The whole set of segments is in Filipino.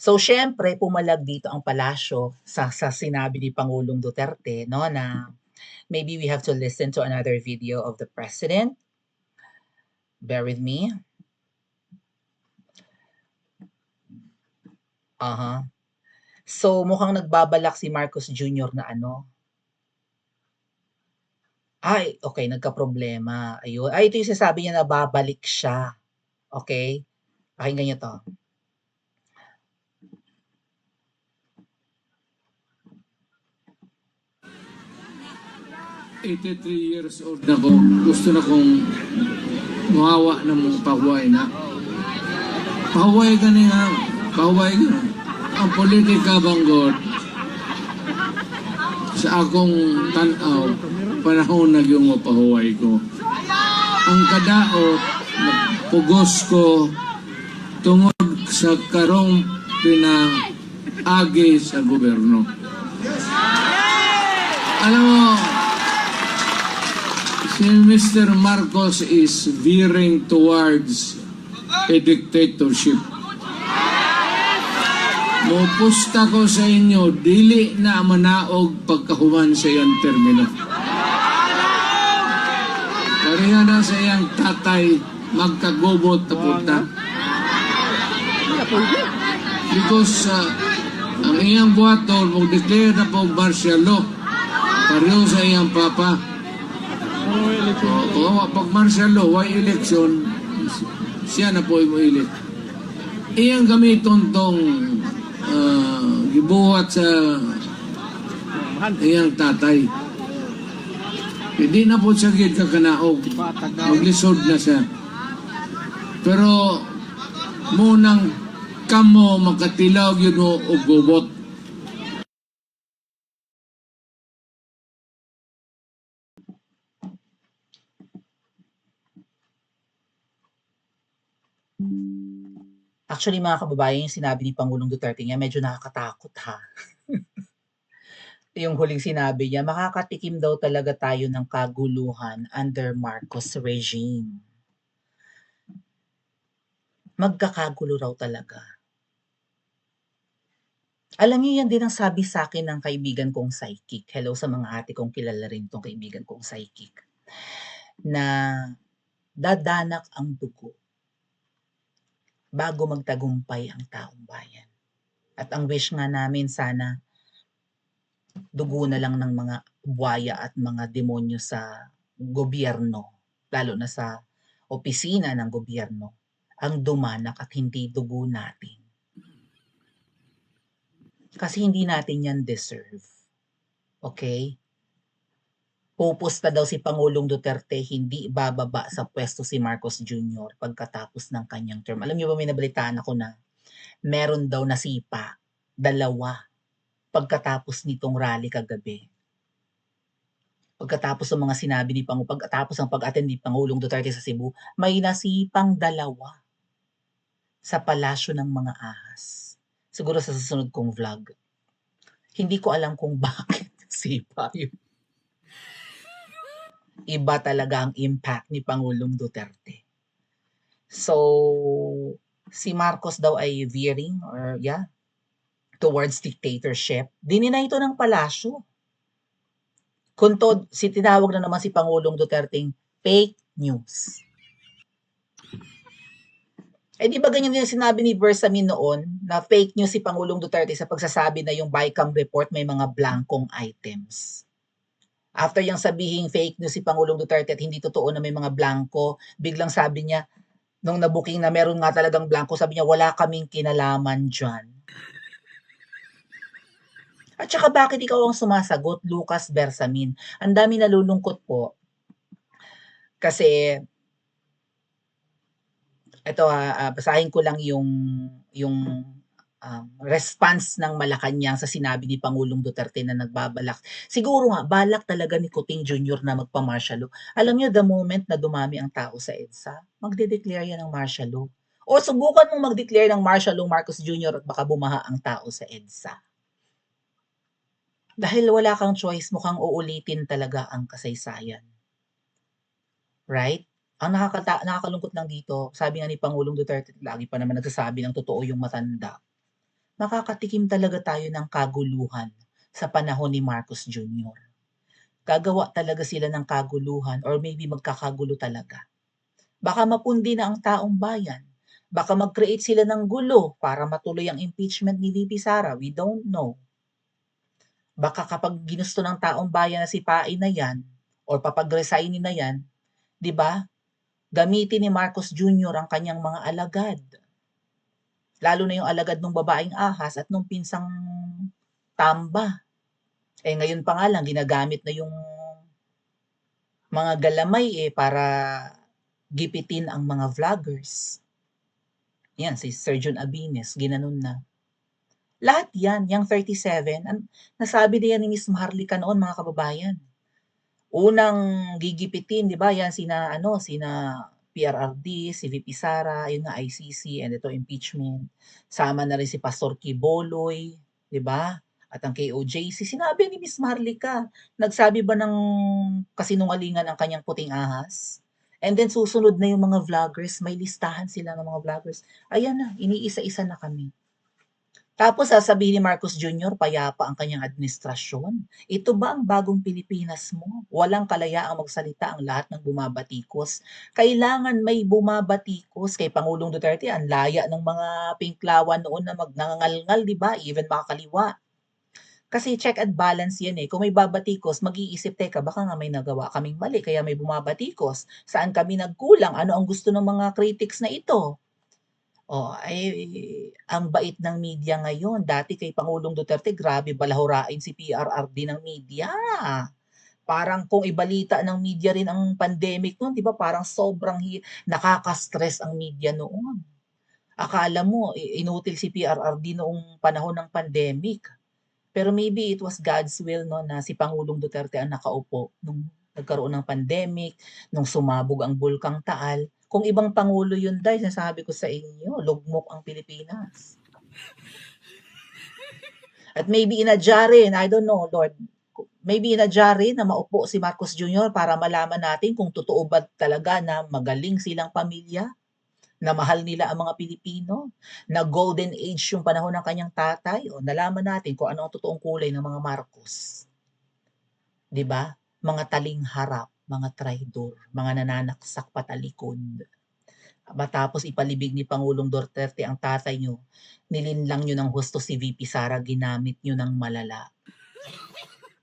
So siyempre pumalag dito ang palasyo sa sinabi ni Pangulong Duterte 'no, na maybe we have to listen to another video of the president. Bear with me. So mukhang nagbabalak si Marcos Jr. na ano, ay okey nagkaproblema, ayun. Ay ito yung sinasabi niya na babalik siya, okey? Pakinggan niyo 'to. 83 years old na ko, gusto na kong mawawa ng mga pahuway na. Pahuway ka niya, pahuway ka. Ang politika banggod, sa akong tanaw, panahon na yung pahuway ko. Ang kadaot, pugos ko, tungod sa karong pinaagi sa gobyerno. Alam mo, si Mr. Marcos is veering towards a dictatorship. Mupusta ko sa inyo, dili na manaog pagkahuman sa iyang termino. Pareha na sa iyang tatay, magkagubot na punta. Because ang iyang buhaton, mag-declare na po martial law. Pareho sa iyang papa. Pag martial law, why election, siya na po imuilit. Iyang gamiton tong gibuhat sa iyang tatay. Hindi na po siya gid kakanaog. Maglisod na siya. Pero munang kamo makatilaw yun o gubot. Actually mga kababayan, yung sinabi ni Pangulong Duterte niya medyo nakakatakot ha. Yung huling sinabi niya, makakatikim daw talaga tayo ng kaguluhan under Marcos regime. Magkakagulo raw talaga. Alam niyo yan din ang sabi sa akin ng kaibigan kong psychic. Hello sa mga ate kong kilala rin tong kaibigan kong psychic. Na dadanak ang dugo bago magtagumpay ang taong bayan. At ang wish nga namin sana dugo na lang ng mga buwaya at mga demonyo sa gobyerno, lalo na sa opisina ng gobyerno, ang dumanak at hindi dugo natin. Kasi hindi natin yan deserve. Okay? Pupusta daw si Pangulong Duterte, hindi bababa sa pwesto si Marcos Jr. pagkatapos ng kanyang term. Alam niyo ba, may nabalitaan ako na meron daw nasipa, 2 pagkatapos nitong rally kagabi. Pagkatapos ng mga sinabi ni pagkatapos ng pag-attend ni Pangulong Duterte sa Cebu, may nasipang 2 sa palasyo ng mga ahas. Siguro sa susunod kong vlog. Hindi ko alam kung bakit sipa yun. Iba talaga ang impact ni Pangulong Duterte. So, si Marcos daw ay veering towards dictatorship. Dininay ito ng palasyo. Kuntod, tinawag na naman si Pangulong Duterte fake news. Di ba ganyan din sinabi ni Bersamin noon na fake news si Pangulong Duterte sa pagsasabi na yung BICAM report may mga blankong items. After yung sabihing fake news si Pangulong Duterte at hindi totoo na may mga blanko, biglang sabi niya, nung nabuking na meron nga talagang blanko, sabi niya, wala kaming kinalaman dyan. At saka bakit ikaw ang sumasagot, Lucas Bersamin? Ang dami nalulungkot po. Kasi, ito basahin ko lang yung response ng Malacanang sa sinabi ni Pangulong Duterte na nagbabalak. Siguro nga, balak talaga ni Kuting Jr. na magpa-martial law. Alam niyo, the moment na dumami ang tao sa EDSA, magde-declare yan ng martial law. O subukan mong mag-declare ng martial law, Marcos Jr. at baka bumaha ang tao sa EDSA. Dahil wala kang choice, mukhang uulitin talaga ang kasaysayan. Right? Ang nakakalungkot lang dito, sabi nga ni Pangulong Duterte, lagi pa naman nagsasabi ng totoo yung matanda. makakatikim talaga tayo ng kaguluhan sa panahon ni Marcos Jr. Gagawa talaga sila ng kaguluhan or maybe magkakagulo talaga. Baka mapundi na ang taong bayan. Baka mag-create sila ng gulo para matuloy ang impeachment ni VP Sara. We don't know. Baka kapag ginusto ng taong bayan na sipain na yan or papag-resignin na yan, 'di ba? Gamitin ni Marcos Jr. ang kanyang mga alagad. Lalo na yung alagad ng babaeng ahas at nung pinsang tamba. Eh ngayon pa nga lang ginagamit na yung mga galamay para gipitin ang mga vloggers. Yan, si Sir Jun Abines, ginanon na. Lahat yan, yung 37, nasabi na yan ni Miss Maharlika noon mga kababayan. Unang gigipitin, di ba, yan sina PRRD, si VP Sara, yun nga ICC, and ito impeachment. Sama na rin si Pastor Kiboloy, di ba? At ang KOJC, sinabi ni Miss Maharlika, nagsabi ba ng kasinungalingan ang kanyang puting ahas? And then susunod na yung mga vloggers, may listahan sila ng mga vloggers. Ayan na, iniisa-isa na kami. Tapos sasabihin ni Marcos Jr., payapa ang kanyang administrasyon. Ito ba ang bagong Pilipinas mo? Walang kalayaang magsalita ang lahat ng bumabatikos. Kailangan may bumabatikos kay Pangulong Duterte. Ang laya ng mga pinklawan noon na magnangangal-ngal, di ba? Even makakaliwa. Kasi check and balance yan eh. Kung may babatikos, mag-iisip, teka, baka nga may nagawa kaming mali, kaya may bumabatikos. Saan kami nagkulang? Ano ang gusto ng mga critics na ito? Ang bait ng media ngayon. Dati kay Pangulong Duterte, grabe balahurain si PRRD ng media. Parang kung ibalita ng media rin ang pandemic noon, di ba? Parang sobrang nakaka-stress ang media noon. Akala mo, inutil si PRRD noong panahon ng pandemic. Pero maybe it was God's will no, na si Pangulong Duterte ang nakaupo nung nagkaroon ng pandemic, nung sumabog ang Bulkang Taal. Kung ibang pangulo yun, dahil sinasabi ko sa inyo, lugmok ang Pilipinas. At maybe inadya rin, I don't know, Lord, maybe inadya rin na maupo si Marcos Jr. para malaman natin kung totoo ba talaga na magaling silang pamilya, na mahal nila ang mga Pilipino, na golden age yung panahon ng kanyang tatay, o nalaman natin kung ano ang totoong kulay ng mga Marcos. 'Di ba? Mga taling harap, mga traidor, mga nananaksak patalikod. Matapos ipalibig ni Pangulong Duterte ang tatay nyo, nilinlang nyo ng husto si VP Sara, ginamit nyo ng malala.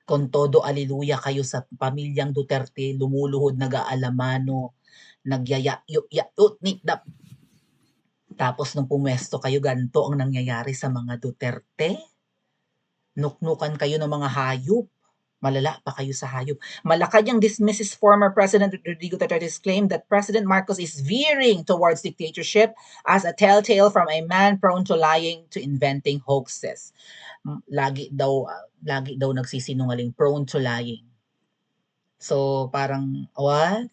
Con todo aleluya kayo sa pamilyang Duterte, lumuluhod, nag-aalamano, nagyayayut-yayut-nitdap. Tapos nung pumwesto kayo, ganito ang nangyayari sa mga Duterte. Nuknukan kayo ng mga hayop. Malala pa kayo sa hayop. Malacanang dismisses former President Rodrigo Duterte's claim that President Marcos is veering towards dictatorship as a telltale from a man prone to lying to inventing hoaxes. Lagi daw nagsisinungaling, prone to lying. So parang, what?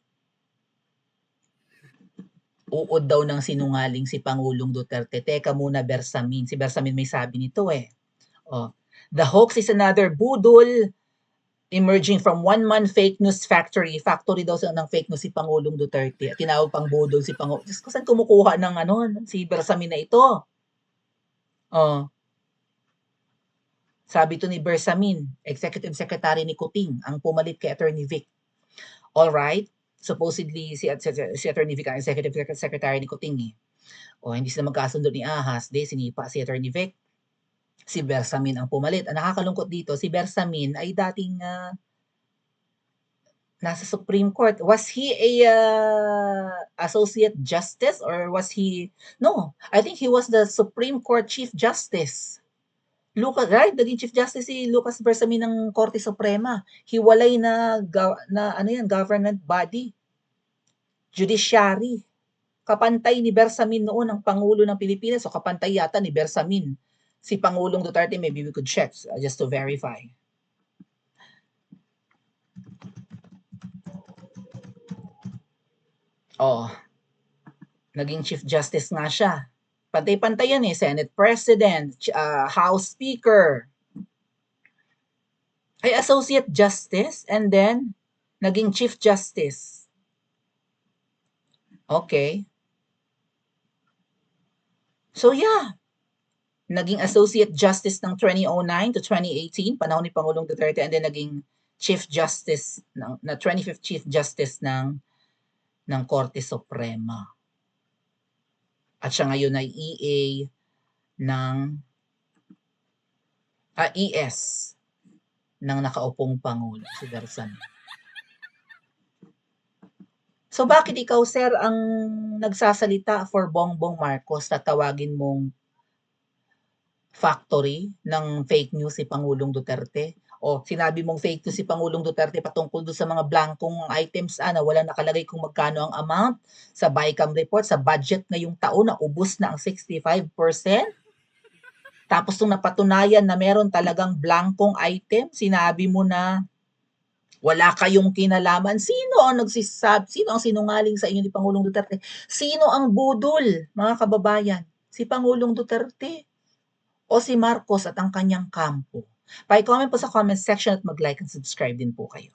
Uod daw ng sinungaling si Pangulong Duterte. Teka muna, Bersamin. Si Bersamin may sabi nito eh. The hoax is another budol emerging from one-man fake news factory. Factory daw ng fake news si Pangulong Duterte. Tinawag pang budol si Pangulong. Diyos ko, saan kumukuha ng si Bersamin na ito? Sabi to ni Bersamin, Executive Secretary ni Kuting, ang pumalit kay Attorney Vic. Alright? Supposedly, si Attorney Vic ang Executive Secretary ni Kuting eh. Hindi sila magkasundo ni Ahas. Sinipa si Attorney Vic. Si Bersamin ang pumalit. Ang nakakalungkot dito, si Bersamin ay dating nasa Supreme Court. Was he a associate justice or was he... No, I think he was the Supreme Court Chief Justice. Lucas, right? Naging Chief Justice si Lucas Bersamin ng Korte Suprema. Hiwalay na government body. Judiciary. Kapantay ni Bersamin noon ang Pangulo ng Pilipinas, o kapantay yata ni Bersamin si Pangulong Duterte. Maybe we could check just to verify. Naging Chief Justice nga siya. Pantay-pantay yan eh. Senate President, House Speaker. Ay Associate Justice and then naging Chief Justice. Okay. So yeah. naging Associate Justice ng 2009 to 2018, panahon ni Pangulong Duterte, and then naging Chief Justice, na 25th Chief Justice ng Korte Suprema. At siya ngayon ay EA ng ES ng nakaupong Pangulo, si Garzon. So bakit ikaw, sir, ang nagsasalita for Bongbong Marcos, tatawagin mong factory ng fake news si Pangulong Duterte? O sinabi mong fake news si Pangulong Duterte patungkol doon sa mga blankong items na walang nakalagay kung magkano ang amount sa BICAM report, sa budget ngayong taon na ubos na ang 65%? Tapos nung napatunayan na meron talagang blankong item, sinabi mo na wala kayong kinalaman. Sino ang sino ang sinungaling sa inyo ni Pangulong Duterte? Sino ang budol, mga kababayan? Si Pangulong Duterte o si Marcos at ang kanyang kampo? Pa-comment po sa comment section at mag-like and subscribe din po kayo.